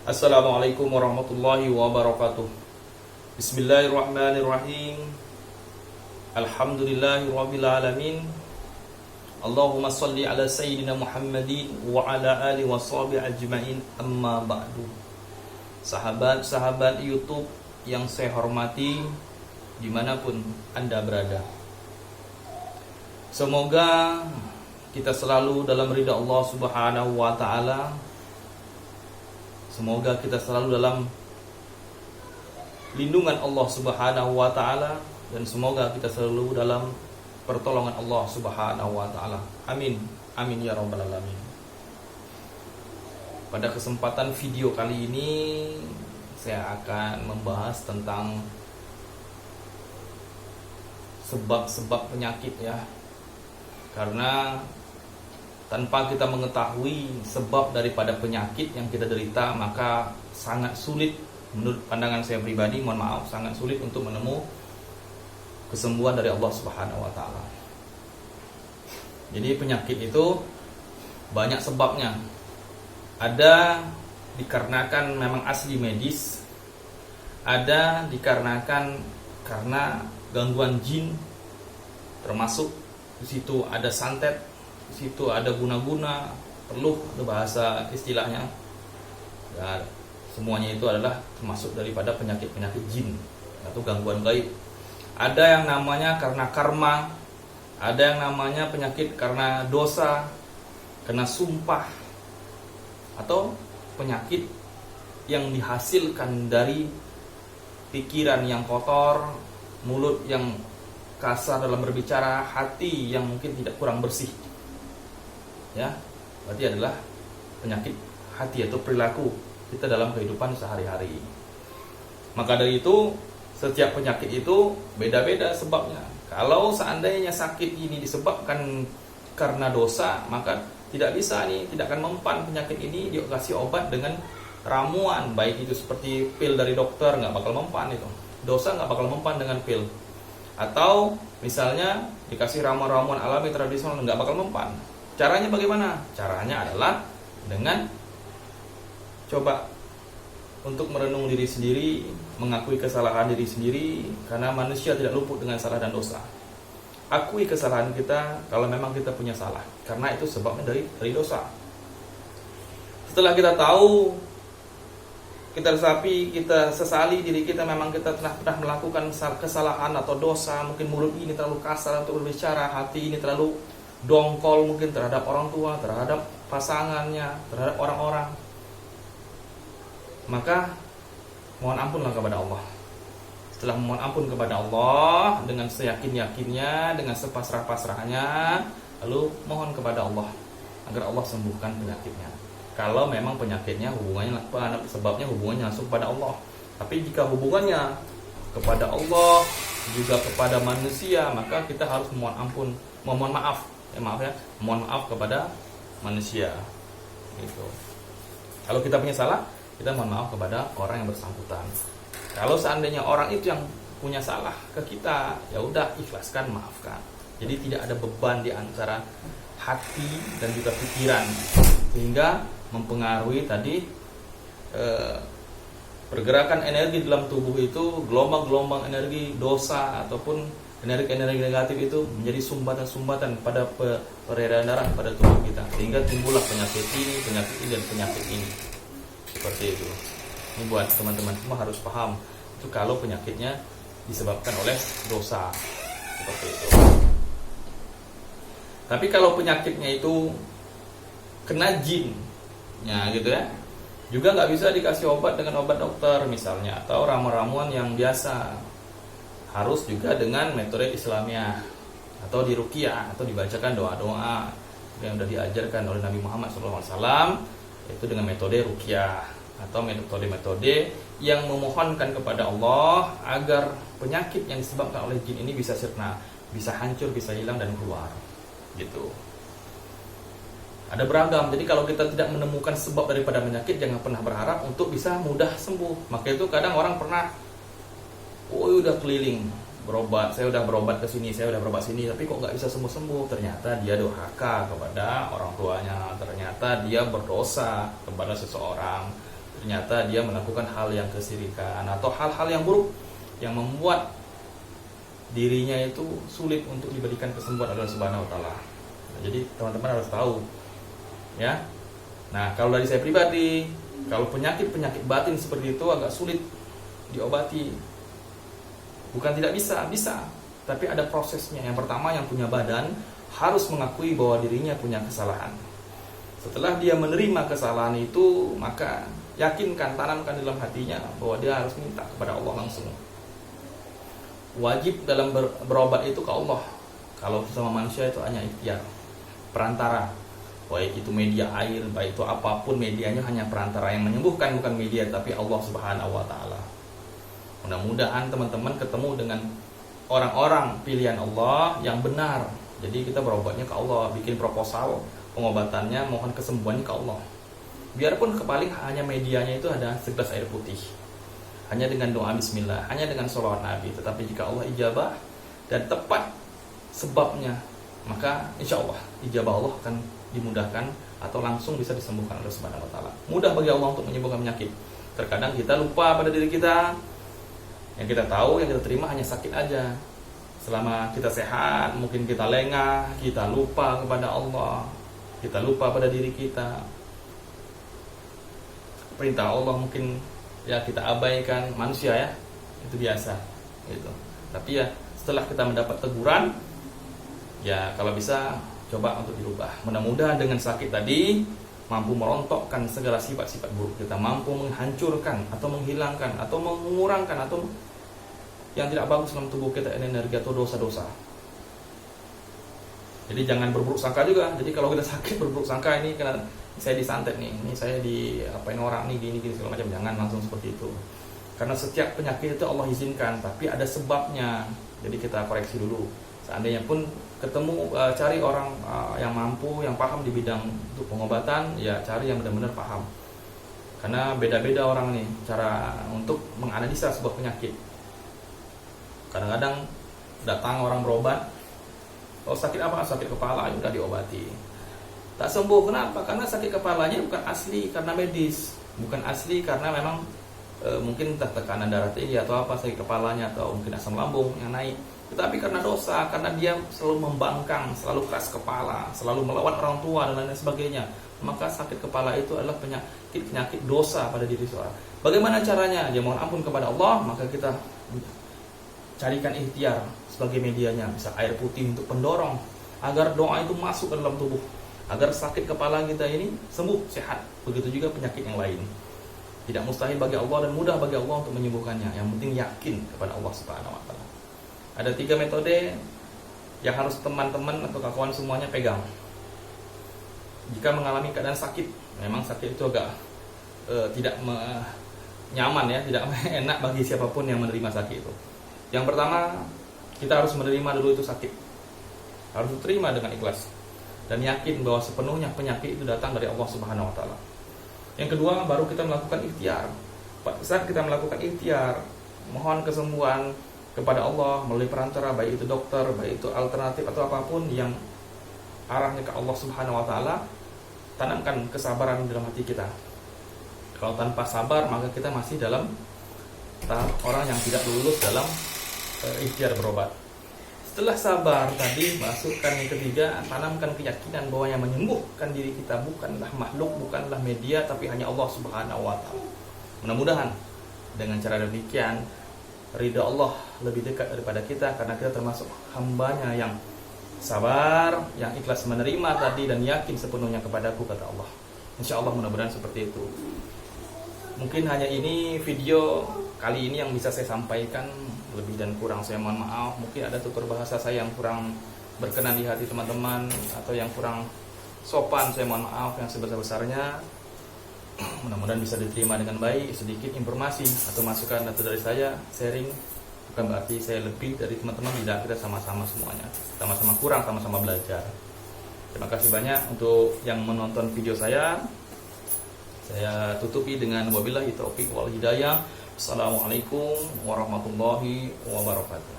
Assalamualaikum warahmatullahi wabarakatuh. Bismillahirrahmanirrahim. Alhamdulillahirabbil alamin. Allahumma shalli ala sayyidina Muhammadin wa ala alihi washabihi ajmain. Amma ba'du. Sahabat-sahabat YouTube yang saya hormati dimanapun Anda berada, semoga kita selalu dalam ridha Allah Subhanahu wa ta'ala. Semoga kita selalu dalam lindungan Allah Subhanahu wa ta'ala, dan semoga kita selalu dalam pertolongan Allah Subhanahu wa ta'ala. Amin. Amin ya rabbal alamin. Pada kesempatan video kali ini saya akan membahas tentang sebab-sebab penyakit ya. Karena tanpa kita mengetahui sebab daripada penyakit yang kita derita, maka sangat sulit, menurut pandangan saya pribadi, mohon maaf, sangat sulit untuk menemukan kesembuhan dari Allah Subhanahu wa ta'ala. Jadi penyakit itu banyak sebabnya. Ada dikarenakan memang asli medis, ada dikarenakan karena gangguan jin, termasuk di situ ada santet, di situ ada guna-guna, peluh, ada bahasa istilahnya. Ya, semuanya itu adalah termasuk daripada penyakit-penyakit jin atau gangguan gaib. Ada yang namanya karena karma, ada yang namanya penyakit karena dosa, karena sumpah, atau penyakit yang dihasilkan dari pikiran yang kotor, mulut yang kasar dalam berbicara, hati yang mungkin tidak kurang bersih. Ya, berarti adalah penyakit hati atau perilaku kita dalam kehidupan sehari-hari. Maka dari itu, setiap penyakit itu beda-beda sebabnya. Kalau seandainya sakit ini disebabkan karena dosa, maka tidak bisa nih, tidak akan mempan penyakit ini dikasih obat dengan ramuan, baik itu seperti pil dari dokter, nggak bakal mempan itu. Dosa nggak bakal mempan dengan pil. Atau misalnya dikasih ramuan-ramuan alami tradisional, nggak bakal mempan. Caranya bagaimana? Caranya adalah dengan coba untuk merenung diri sendiri, mengakui kesalahan diri sendiri, karena manusia tidak luput dengan salah dan dosa. Akui kesalahan kita kalau memang kita punya salah, karena itu sebabnya dari dosa. Setelah kita tahu, kita resapi, kita sesali diri kita, memang kita pernah melakukan kesalahan atau dosa, mungkin mulut ini terlalu kasar untuk berbicara, hati ini terlalu dongkol mungkin terhadap orang tua, terhadap pasangannya, terhadap orang-orang, maka mohon ampunlah kepada Allah. Setelah mohon ampun kepada Allah dengan seyakin-yakinnya, dengan sepasrah-pasrahnya, lalu mohon kepada Allah agar Allah sembuhkan penyakitnya. Kalau memang penyakitnya hubungannya, sebabnya hubungannya langsung kepada Allah. Tapi jika hubungannya kepada Allah juga kepada manusia, maka kita harus mohon ampun, mohon maaf kepada manusia. Gitu. Kalau kita punya salah, kita mohon maaf kepada orang yang bersangkutan. Kalau seandainya orang itu yang punya salah ke kita, ya udah ikhlaskan, maafkan. Jadi tidak ada beban di antara hati dan juga pikiran, sehingga mempengaruhi tadi pergerakan energi dalam tubuh itu, gelombang-gelombang energi dosa ataupun energi negatif itu menjadi sumbatan-sumbatan pada peredaran darah pada tubuh kita, sehingga timbullah penyakit ini dan penyakit ini. Seperti itu. Ini buat teman-teman semua harus paham, itu kalau penyakitnya disebabkan oleh dosa. Seperti itu. Tapi kalau penyakitnya itu kena jin, ya gitu ya, juga nggak bisa dikasih obat dengan obat dokter misalnya, atau ramuan-ramuan yang biasa. Harus juga dengan metode Islamiyah, atau diruqyah, atau dibacakan doa-doa yang sudah diajarkan oleh Nabi Muhammad SAW, yaitu dengan metode ruqyah atau metode-metode yang memohonkan kepada Allah agar penyakit yang disebabkan oleh jin ini bisa sirna, bisa hancur, bisa hilang dan keluar. Gitu. Ada beragam. Jadi kalau kita tidak menemukan sebab daripada penyakit, jangan pernah berharap untuk bisa mudah sembuh. Maka itu kadang orang pernah, udah keliling berobat, saya udah berobat ke sini, saya udah berobat sini, tapi kok nggak bisa sembuh-sembuh. Ternyata dia durhaka kepada orang tuanya, ternyata dia berdosa kepada seseorang, ternyata dia melakukan hal yang kesyirikan atau hal-hal yang buruk yang membuat dirinya itu sulit untuk diberikan kesembuhan oleh Allah Subhanahu wa taala. Nah, jadi teman-teman harus tahu ya. Nah, kalau dari saya pribadi, kalau penyakit-penyakit batin seperti itu agak sulit diobati. Bukan tidak bisa, bisa. Tapi ada prosesnya. Yang pertama, yang punya badan harus mengakui bahwa dirinya punya kesalahan. Setelah dia menerima kesalahan itu, maka yakinkan, tanamkan dalam hatinya bahwa dia harus minta kepada Allah langsung. Wajib dalam berobat itu ke Allah. Kalau sama manusia itu hanya ikhtiar, perantara. Baik itu media air, baik itu apapun medianya, hanya perantara yang menyembuhkan, bukan media, tapi Allah Subhanahu wa taala. Mudah-mudahan teman-teman ketemu dengan orang-orang pilihan Allah yang benar. Jadi kita berobatnya ke Allah, bikin proposal pengobatannya, mohon kesembuhannya ke Allah. Biarpun paling hanya medianya itu ada segelas air putih, hanya dengan doa bismillah, hanya dengan sholawat Nabi. Tetapi jika Allah ijabah dan tepat sebabnya, maka insya Allah ijabah Allah akan dimudahkan atau langsung bisa disembuhkan oleh Subhanahu wa taala. Mudah bagi Allah untuk menyembuhkan penyakit. Terkadang kita lupa pada diri kita. Yang kita tahu, yang kita terima hanya sakit aja. Selama kita sehat, mungkin kita lengah, kita lupa kepada Allah, kita lupa pada diri kita. Perintah Allah mungkin ya kita abaikan, manusia ya, itu biasa gitu. Tapi ya setelah kita mendapat teguran, ya kalau bisa coba untuk dirubah. Mudah-mudahan dengan sakit tadi mampu merontokkan segala sifat-sifat buruk kita, mampu menghancurkan atau menghilangkan atau mengurangkan atau yang tidak bagus dalam tubuh kita, energi atau dosa-dosa. Jadi jangan berburuk sangka juga. Jadi kalau kita sakit berburuk sangka, ini karena saya disantet nih, ini saya diapain orang nih, gini segala macam. Jangan langsung seperti itu. Karena setiap penyakit itu Allah izinkan, tapi ada sebabnya. Jadi kita koreksi dulu. Seandainya pun ketemu, cari orang yang mampu, yang paham di bidang untuk pengobatan, ya cari yang benar-benar paham. Karena beda-beda orang nih cara untuk menganalisa sebuah penyakit. Kadang-kadang datang orang berobat, oh sakit apa? Sakit kepala, ya udah diobati. Tak sembuh, kenapa? Karena sakit kepalanya bukan asli karena medis, bukan asli karena memang mungkin entah tekanan darah tinggi atau apa, sakit kepalanya, atau mungkin asam lambung yang naik. Tetapi karena dosa, karena dia selalu membangkang, selalu keras kepala, selalu melawan orang tua dan lain sebagainya. Maka sakit kepala itu adalah penyakit dosa pada diri seorang. Bagaimana caranya? Dia mohon ampun kepada Allah, maka kita carikan ikhtiar sebagai medianya, bisa air putih untuk pendorong agar doa itu masuk ke dalam tubuh, agar sakit kepala kita ini sembuh, sehat. Begitu juga penyakit yang lain. Tidak mustahil bagi Allah dan mudah bagi Allah untuk menyembuhkannya. Yang penting yakin kepada Allah Subhanahu wa taala. Ada 3 metode yang harus teman-teman atau kawan semuanya pegang. Jika mengalami keadaan sakit, memang sakit itu agak tidak nyaman ya, tidak enak bagi siapapun yang menerima sakit itu. Yang pertama, kita harus menerima dulu itu sakit. Harus terima dengan ikhlas dan yakin bahwa sepenuhnya penyakit itu datang dari Allah Subhanahu wa taala. Yang kedua, baru kita melakukan ikhtiar. Saat kita melakukan ikhtiar, mohon kesembuhan kepada Allah melalui perantara, baik itu dokter, baik itu alternatif atau apapun yang arahnya ke Allah Subhanahu wa taala, tanamkan kesabaran dalam hati kita. Kalau tanpa sabar, maka kita masih dalam tahap orang yang tidak lulus dalam ikhtiar berobat. Setelah sabar tadi, masukkan yang ketiga, tanamkan keyakinan bahwa yang menyembuhkan diri kita bukanlah makhluk, bukanlah media, tapi hanya Allah Subhanahu wa taala. Mudah-mudahan dengan cara demikian ridha Allah lebih dekat daripada kita, karena kita termasuk hambanya yang sabar, yang ikhlas menerima tadi dan yakin sepenuhnya kepadaku, kata Allah. Insya Allah mudah-mudahan seperti itu. Mungkin hanya ini video kali ini yang bisa saya sampaikan. Lebih dan kurang saya mohon maaf. Mungkin ada tutur bahasa saya yang kurang berkenan di hati teman-teman, atau yang kurang sopan, saya mohon maaf yang sebesar-besarnya. Mudah-mudahan bisa diterima dengan baik. Sedikit informasi atau masukan atau dari saya, sharing, bukan berarti saya lebih dari teman-teman. Tidak, kita sama-sama semuanya, sama-sama kurang, sama-sama belajar. Terima kasih banyak untuk yang menonton video saya. Saya tutupi dengan wabillahi taufiq wal hidayah. Assalamualaikum warahmatullahi wabarakatuh.